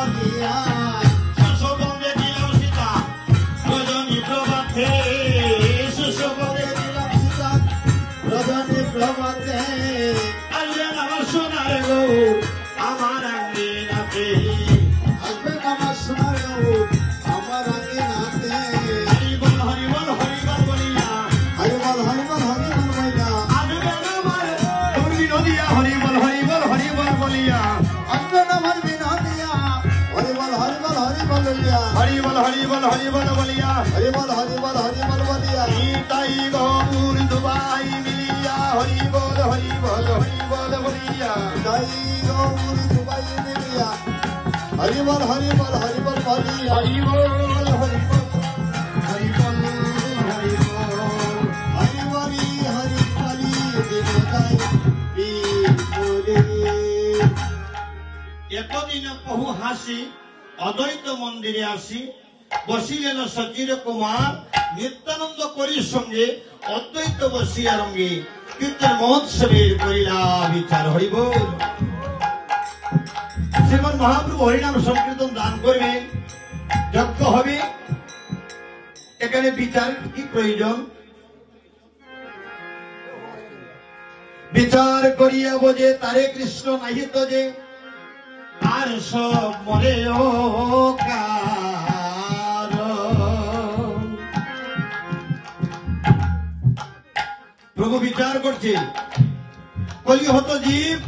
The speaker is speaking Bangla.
বলিয়া সুশোভনে দিলাম সীতা রজনী প্রভাতে সুশোভনে দিলাম সীতা রজনী প্রভাতে আসবেন আমার সোনার গো আমার আঙ্গিনাতে আসবেন আমার সোনার গৌ আমার আঙ্গিনাতে হরিবল হরিবল হরিবল বলিয়া হরিবল হরিবল হরিবল বলিয়া আসবেন আমার ধর্মী নদিয়া হরিবল হরিবল হরিবল বলিয়া আসবেন আমার বিনোদিয়া হরিবল হরিবল হরিবল বলিয়া হরিবল হরিবল হরিবল বলিয়া হরিবল হরিবল হরিবল বলিয়া নিতাই গৌর দুবাই মিলিয়া হরিবল হরিবল হরিবল বলিয়া জয় গৌর দুবাই মিলিয়া হরিবল হরিবল হরিবল বলিয়া হরিবল হরিবল হরিবল হরিবল হরিবলি হরিবলি বিনোদাই বিনোদে এতদিন বহু হাসি অদ্বৈত মন্দিরে আসি বসিলেন সচির কুমার নিত্যানন্দ করির সঙ্গে অদ্বৈত বসিয়া রঙ্গে কীর্তন মহোৎসবের করিলা বিচার হরিব শ্রীমন মহাপ্রভু হরিনাম সংকীর্তন দান করবেন যজ্ঞ হবে এখানে বিচার কি প্রয়োজন বিচার করিয়া বোঝে তারে কৃষ্ণ নাহিত যে আর সব মরে ও প্রভু বিচার করছে কলি হত জীব